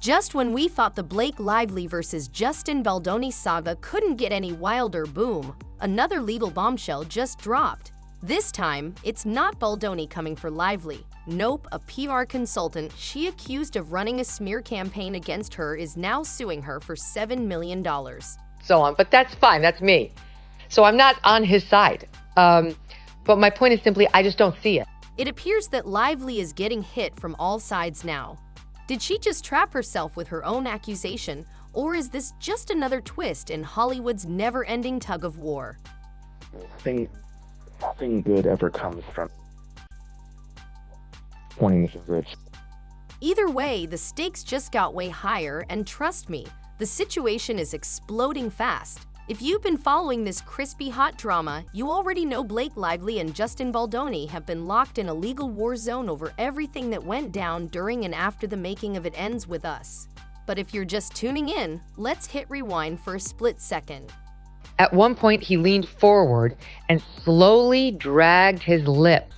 Just when we thought the Blake Lively versus Justin Baldoni saga couldn't get any wilder, boom, another legal bombshell just dropped. This time, it's not Baldoni coming for Lively. Nope, a PR consultant she accused of running a smear campaign against her is now suing her for $7 million. So on, but that's fine, that's me. So I'm not on his side. But my point is simply, I just don't see it. It appears that Lively is getting hit from all sides now. Did she just trap herself with her own accusation, or is this just another twist in Hollywood's never-ending tug-of-war? Nothing good ever comes from pointing fingers. Either way, the stakes just got way higher, and trust me, the situation is exploding fast. If you've been following this crispy hot drama, you already know Blake Lively and Justin Baldoni have been locked in a legal war zone over everything that went down during and after the making of It Ends With Us. But if you're just tuning in, let's hit rewind for a split second. At one point, he leaned forward and slowly dragged his lips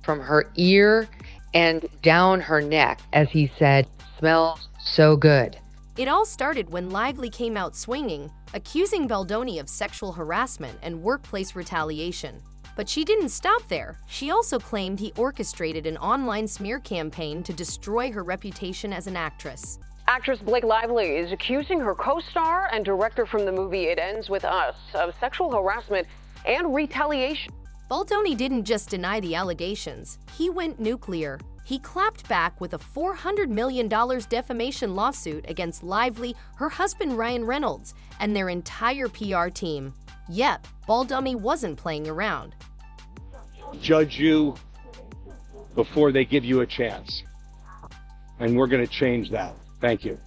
from her ear and down her neck as he said, "Smells so good." It all started when Lively came out swinging, accusing Baldoni of sexual harassment and workplace retaliation. But she didn't stop there. She also claimed he orchestrated an online smear campaign to destroy her reputation as an actress. Actress Blake Lively is accusing her co-star and director from the movie It Ends With Us of sexual harassment and retaliation. Baldoni didn't just deny the allegations, he went nuclear. He clapped back with a $400 million defamation lawsuit against Lively, her husband Ryan Reynolds, and their entire PR team. Yep, Baldoni wasn't playing around. Judge you before they give you a chance. And we're going to change that. Thank you.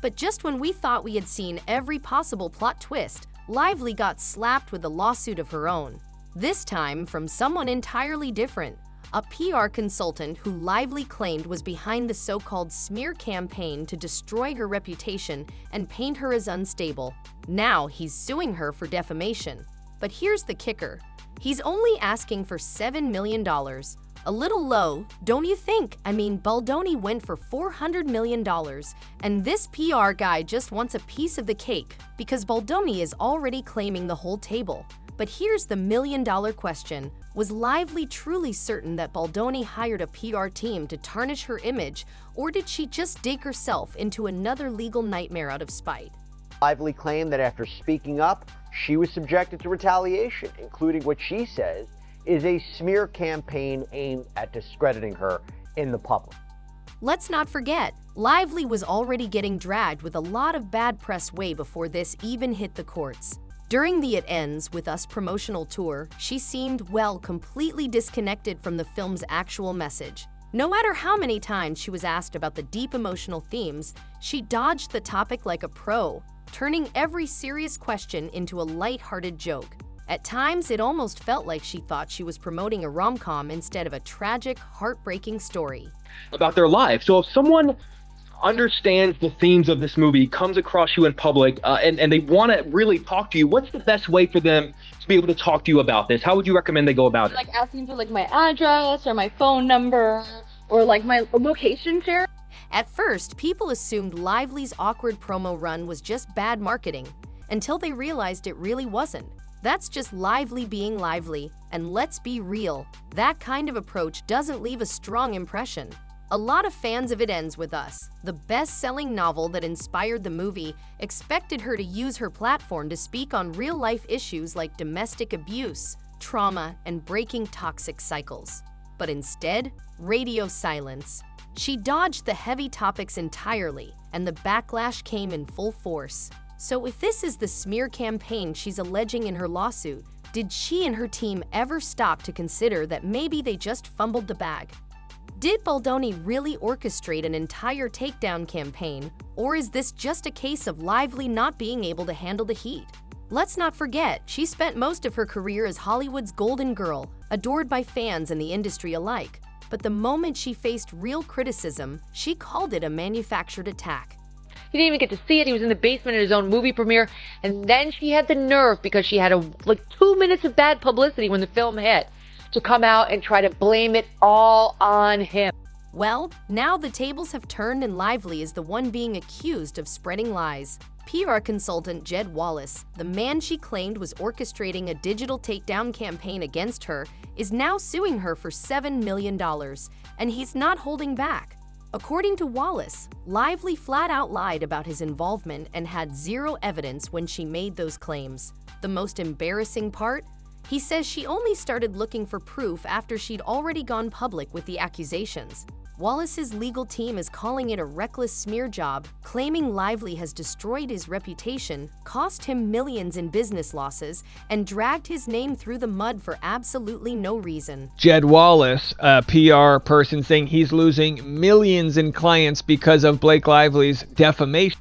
But just when we thought we had seen every possible plot twist, Lively got slapped with a lawsuit of her own. This time from someone entirely different. A PR consultant who Lively claimed was behind the so-called smear campaign to destroy her reputation and paint her as unstable. Now he's suing her for defamation. But here's the kicker. He's only asking for $7 million. A little low, don't you think? I mean, Baldoni went for $400 million, and this PR guy just wants a piece of the cake because Baldoni is already claiming the whole table. But here's the million-dollar question. Was Lively truly certain that Baldoni hired a PR team to tarnish her image, or did she just dig herself into another legal nightmare out of spite? Lively claimed that after speaking up, she was subjected to retaliation, including what she says is a smear campaign aimed at discrediting her in the public. Let's not forget, Lively was already getting dragged with a lot of bad press way before this even hit the courts. During the It Ends With Us promotional tour, she seemed, well, completely disconnected from the film's actual message. No matter how many times she was asked about the deep emotional themes, she dodged the topic like a pro, turning every serious question into a light-hearted joke. At times, it almost felt like she thought she was promoting a rom-com instead of a tragic, heartbreaking story. About their lives. So if someone understands the themes of this movie, comes across you in public, and they want to really talk to you, what's the best way for them to be able to talk to you about this? How would you recommend they go about it? Like asking for my address or my phone number or my location share. At first, people assumed Lively's awkward promo run was just bad marketing, until they realized it really wasn't. That's just Lively being lively, and let's be real, that kind of approach doesn't leave a strong impression. A lot of fans of It Ends With Us, the best-selling novel that inspired the movie, expected her to use her platform to speak on real-life issues like domestic abuse, trauma, and breaking toxic cycles. But instead, radio silence. She dodged the heavy topics entirely, and the backlash came in full force. So if this is the smear campaign she's alleging in her lawsuit, did she and her team ever stop to consider that maybe they just fumbled the bag? Did Baldoni really orchestrate an entire takedown campaign, or is this just a case of Lively not being able to handle the heat? Let's not forget, she spent most of her career as Hollywood's golden girl, adored by fans and the industry alike. But the moment she faced real criticism, she called it a manufactured attack. He didn't even get to see it. He was in the basement at his own movie premiere, and then she had the nerve, because she had 2 minutes of bad publicity when the film hit, to come out and try to blame it all on him. Well, now the tables have turned and Lively is the one being accused of spreading lies. PR consultant Jed Wallace, the man she claimed was orchestrating a digital takedown campaign against her, is now suing her for $7 million, and he's not holding back. According to Wallace, Lively flat out lied about his involvement and had zero evidence when she made those claims. The most embarrassing part? He says she only started looking for proof after she'd already gone public with the accusations. Wallace's legal team is calling it a reckless smear job, claiming Lively has destroyed his reputation, cost him millions in business losses, and dragged his name through the mud for absolutely no reason. Jed Wallace, a PR person, saying he's losing millions in clients because of Blake Lively's defamation.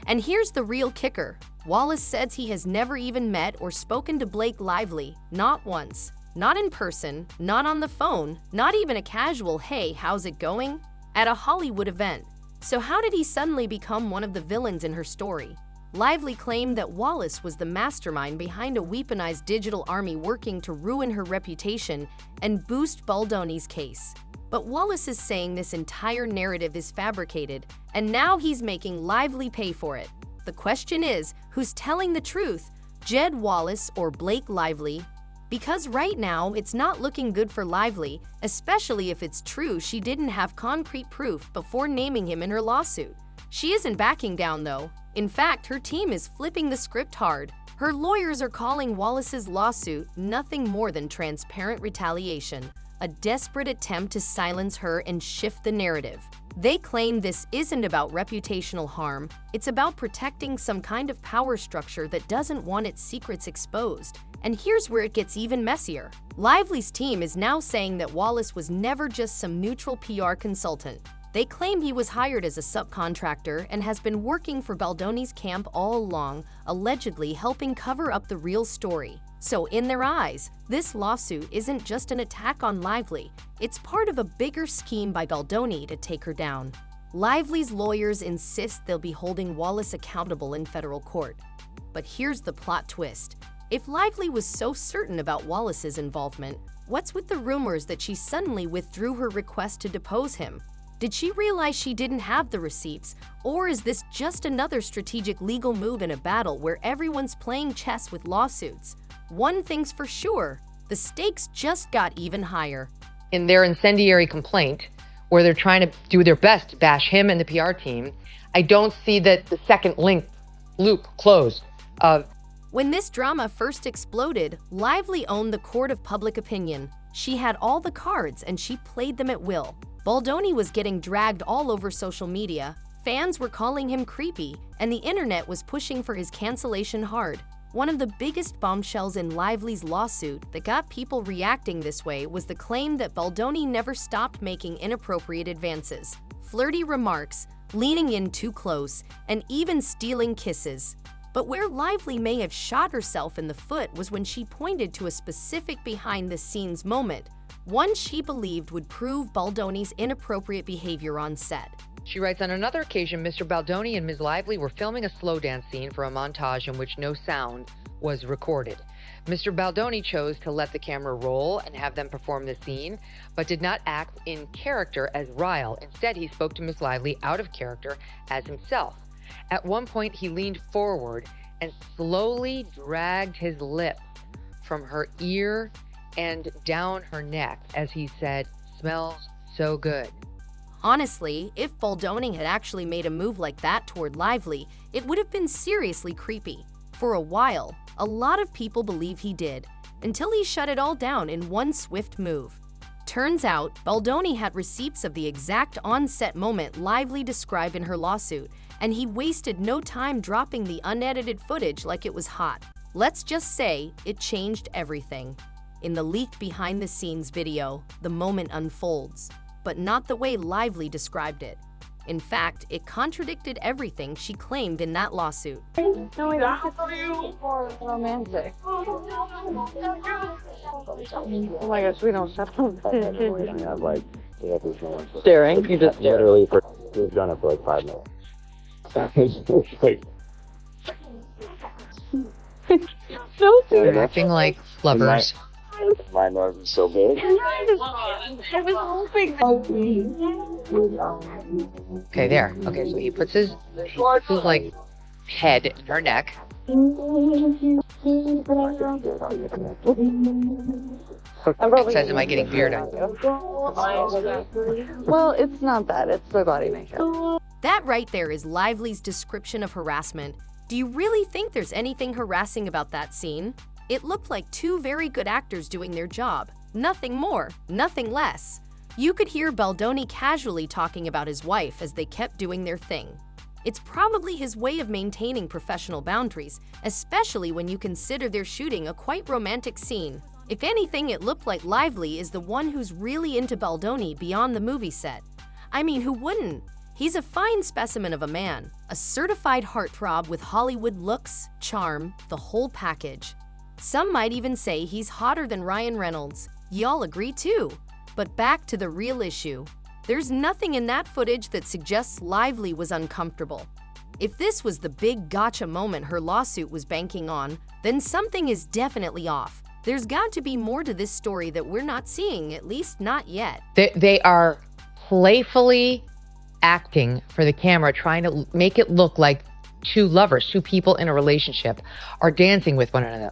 And here's the real kicker. Wallace says he has never even met or spoken to Blake Lively, not once. Not in person, not on the phone, not even a casual "hey, how's it going?" at a Hollywood event. So how did he suddenly become one of the villains in her story? Lively claimed that Wallace was the mastermind behind a weaponized digital army working to ruin her reputation and boost Baldoni's case. But Wallace is saying this entire narrative is fabricated, and now he's making Lively pay for it. The question is, who's telling the truth, Jed Wallace or Blake Lively? Because right now, it's not looking good for Lively, especially if it's true she didn't have concrete proof before naming him in her lawsuit. She isn't backing down, though. In fact, her team is flipping the script hard. Her lawyers are calling Wallace's lawsuit nothing more than transparent retaliation, a desperate attempt to silence her and shift the narrative. They claim this isn't about reputational harm, it's about protecting some kind of power structure that doesn't want its secrets exposed. And here's where it gets even messier. Lively's team is now saying that Wallace was never just some neutral PR consultant. They claim he was hired as a subcontractor and has been working for Baldoni's camp all along, allegedly helping cover up the real story. So in their eyes, this lawsuit isn't just an attack on Lively, it's part of a bigger scheme by Baldoni to take her down. Lively's lawyers insist they'll be holding Wallace accountable in federal court. But here's the plot twist. If Lively was so certain about Wallace's involvement, what's with the rumors that she suddenly withdrew her request to depose him? Did she realize she didn't have the receipts, or is this just another strategic legal move in a battle where everyone's playing chess with lawsuits? One thing's for sure, the stakes just got even higher. In their incendiary complaint, where they're trying to do their best to bash him and the PR team, I don't see that the second loop closed. When this drama first exploded, Lively owned the court of public opinion. She had all the cards and she played them at will. Baldoni was getting dragged all over social media, fans were calling him creepy, and the internet was pushing for his cancellation hard. One of the biggest bombshells in Lively's lawsuit that got people reacting this way was the claim that Baldoni never stopped making inappropriate advances, flirty remarks, leaning in too close, and even stealing kisses. But where Lively may have shot herself in the foot was when she pointed to a specific behind-the-scenes moment, one she believed would prove Baldoni's inappropriate behavior on set. She writes, on another occasion, Mr. Baldoni and Ms. Lively were filming a slow dance scene for a montage in which no sound was recorded. Mr. Baldoni chose to let the camera roll and have them perform the scene, but did not act in character as Ryle. Instead, he spoke to Ms. Lively out of character as himself. At one point, he leaned forward and slowly dragged his lips from her ear and down her neck as he said, "Smells so good." Honestly, if Baldoni had actually made a move like that toward Lively, it would have been seriously creepy. For a while, a lot of people believe he did, until he shut it all down in one swift move. Turns out, Baldoni had receipts of the exact on-set moment Lively described in her lawsuit, and he wasted no time dropping the unedited footage like it was hot. Let's just say it changed everything. In the leaked behind-the-scenes video, the moment unfolds, but not the way Lively described it. In fact, it contradicted everything she claimed in that lawsuit. Romantic. Oh my gosh, we don't stop. Staring. You just stare. Literally, we've done it for like 5 minutes. So They're acting like lovers. My nose is so big. I was hoping. Okay, there. Okay, so he puts his like head in her neck. It says, "Am I getting beard on you?" Well, it's not that. It's the body makeup. That right there is Lively's description of harassment. Do you really think there's anything harassing about that scene? It looked like two very good actors doing their job. Nothing more, nothing less. You could hear Baldoni casually talking about his wife as they kept doing their thing. It's probably his way of maintaining professional boundaries, especially when you consider they're shooting a quite romantic scene. If anything, it looked like Lively is the one who's really into Baldoni beyond the movie set. I mean, who wouldn't? He's a fine specimen of a man, a certified heartthrob with Hollywood looks, charm, the whole package. Some might even say he's hotter than Ryan Reynolds. Y'all agree too. But back to the real issue. There's nothing in that footage that suggests Lively was uncomfortable. If this was the big gotcha moment her lawsuit was banking on, then something is definitely off. There's got to be more to this story that we're not seeing, at least not yet. They are playfully acting for the camera, trying to make it look like two lovers, two people in a relationship, are dancing with one another.